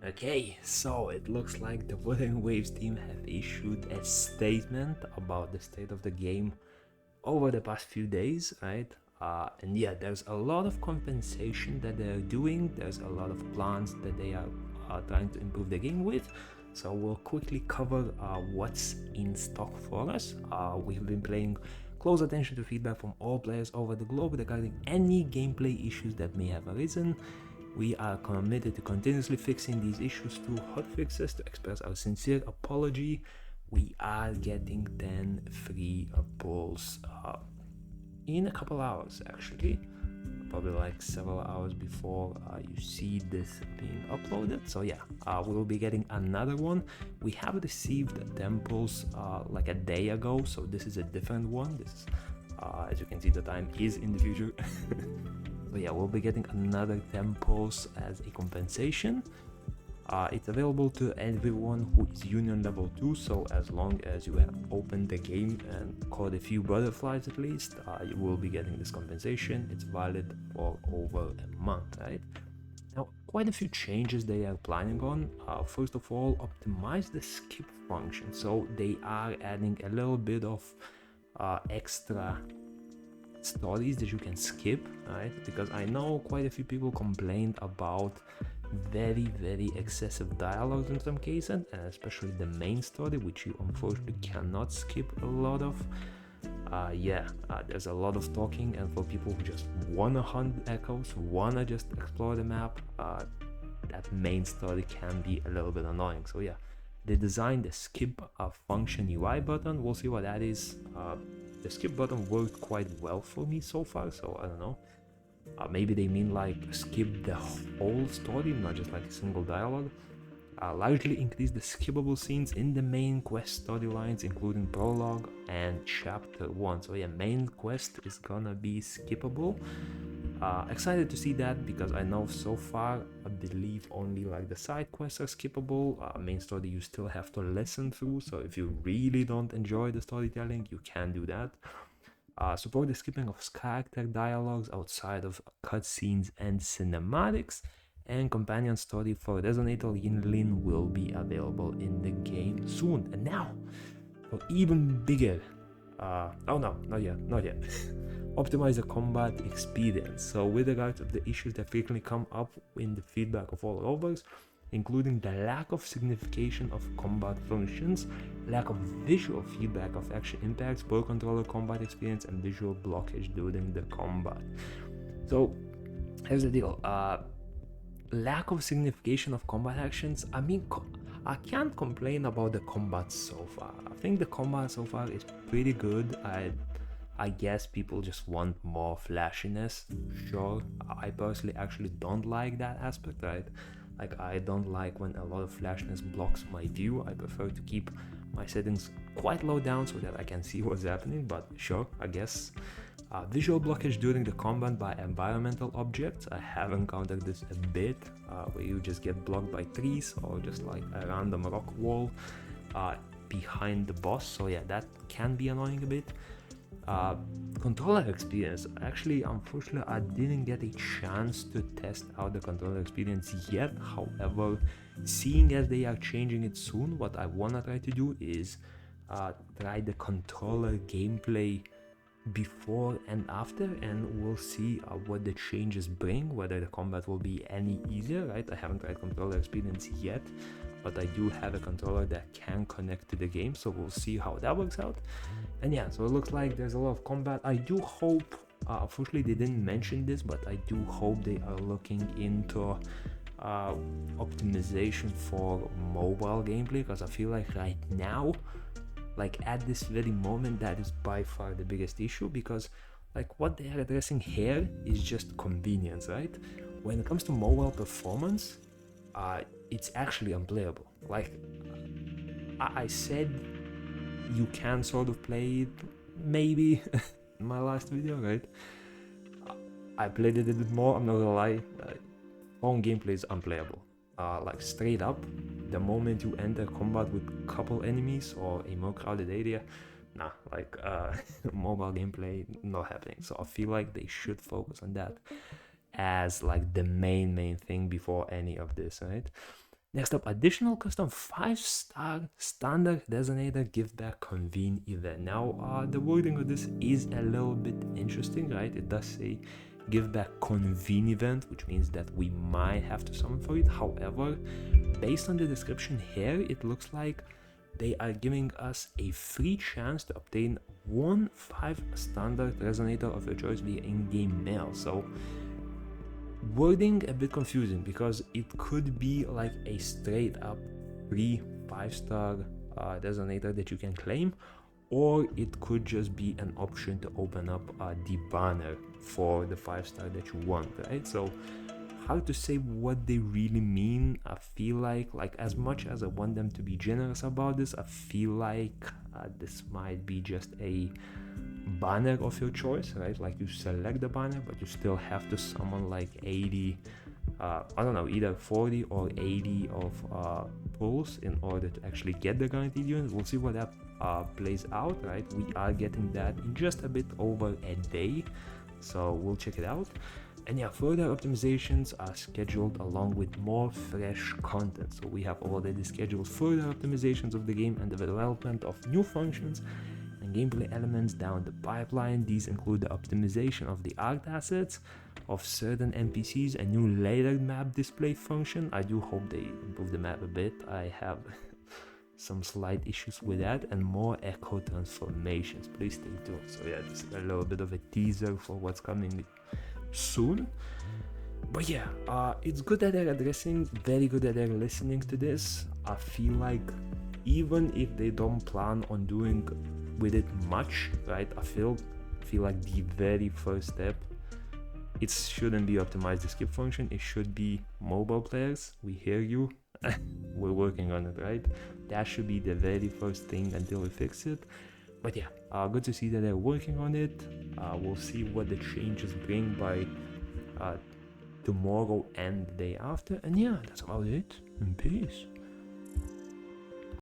Okay, so it looks like the Wuthering Waves team have issued a statement about the state of the game over the past few days, right? And yeah, there's a lot of compensation that they're doing. There's a lot of plans that they are trying to improve the game with. So we'll quickly cover what's in stock for us. We've been paying close attention to feedback from all players over the globe regarding any gameplay issues that may have arisen. We are committed to continuously fixing these issues through hotfixes. To express our sincere apology, we are getting 10 free pulls in a couple hours, actually. Probably like several hours before you see this being uploaded. So yeah, we will be getting another one. We have received temples like a day ago, so this is a different one. This is, as you can see, the time is in the future. So yeah, we'll be getting another temples as a compensation. It's available to everyone who is Union level 2, so as long as you have opened the game and caught a few butterflies at least, you will be getting this compensation. It's valid for over a month, right? Now, quite a few changes they are planning on. First of all, optimize the skip function. So they are adding a little bit of extra stories that you can skip, right? Because I know quite a few people complained about very excessive dialogues in some cases, and especially the main story, which you unfortunately cannot skip a lot of. There's a lot of talking, and for people who just wanna hunt echoes, wanna just explore the map, that main story can be a little bit annoying. So yeah, they designed the skip function UI button. We'll see what that is. The skip button worked quite well for me so far, so I don't know. Maybe they mean like skip the whole story, not just like a single dialogue. Largely increase the skippable scenes in the main quest storylines, including prologue and chapter 1. So yeah, main quest is gonna be skippable. Excited to see that, because I know so far I believe only like the side quests are skippable. Main story you still have to listen through, so if you really don't enjoy the storytelling, you can do that. Support the skipping of character dialogues outside of cutscenes and cinematics, and companion story for Resonator Yinlin will be available in the game soon. And now, for even bigger, oh no, not yet. Optimize the combat experience. So with regards to the issues that frequently come up in the feedback of all rovers, including the lack of signification of combat functions, lack of visual feedback of action impacts, poor controller combat experience, and visual blockage during the combat. So here's the deal. Lack of signification of combat actions. I mean, I can't complain about the combat so far. I think the combat so far is pretty good. I guess people just want more flashiness. Sure, I personally actually don't like that aspect, right? Like, I don't like when a lot of flashiness blocks my view. I prefer to keep my settings quite low down so that I can see what's happening, but sure, I guess. Visual blockage during the combat by environmental objects. I have encountered this a bit, where you just get blocked by trees or just like a random rock wall behind the boss. So yeah, that can be annoying a bit. Controller experience. Actually, unfortunately, I didn't get a chance to test out the controller experience yet. However, seeing as they are changing it soon, what I wanna try to do is try the controller gameplay before and after, and we'll see what the changes bring, whether the combat will be any easier, right? I haven't tried controller experience yet, but I do have a controller that can connect to the game, so we'll see how that works out. And yeah, so it looks like there's a lot of combat. I do hope, unfortunately they didn't mention this, but I do hope they are looking into optimization for mobile gameplay, because I feel like right now, like at this very moment, that is by far the biggest issue, because like what they are addressing here is just convenience, right? When it comes to mobile performance, it's actually unplayable. Like I said, you can sort of play it maybe in my last video, right? I played it a bit more, I'm not gonna lie. Phone gameplay is unplayable. Like straight up, the moment you enter combat with a couple enemies or a more crowded area, nah, like mobile gameplay not happening. So I feel like they should focus on that as like the main thing before any of this, right? Next up, additional custom 5-star standard resonator give back convene event. Now, the wording of this is a little bit interesting, right? It does say give back convene event, which means that we might have to summon for it. However, based on the description here, it looks like they are giving us a free chance to obtain one 5-standard resonator of your choice via in-game mail. So wording a bit confusing, because it could be like a straight up free 5-star resonator that you can claim, or it could just be an option to open up the banner for the 5-star that you want, right? So hard to say what they really mean. I feel like as much as I want them to be generous about this, I feel like this might be just a banner of your choice, right? Like you select the banner, but you still have to summon like 80 I don't know, either 40 or 80 of pulls in order to actually get the guaranteed unit. We'll see what that plays out, right? We are getting that in just a bit over a day, so we'll check it out. And yeah, further optimizations are scheduled along with more fresh content. So we have already scheduled further optimizations of the game and the development of new functions and gameplay elements down the pipeline. These include the optimization of the art assets of certain NPCs, a new layered map display function. I do hope they improve the map a bit. I have some slight issues with that, and more echo transformations. Please stay tuned. So yeah, this is a little bit of a teaser for what's coming soon. But yeah, it's good that they're addressing, very good that they're listening to this. I feel like even if they don't plan on doing with it much, right, I feel like the very first step, it shouldn't be optimized the skip function. It should be mobile players, we hear you, we're working on it, right? That should be the very first thing until we fix it. But yeah, good to see that they're working on it. We'll see what the changes bring by tomorrow and the day after. And yeah, that's about it. And peace.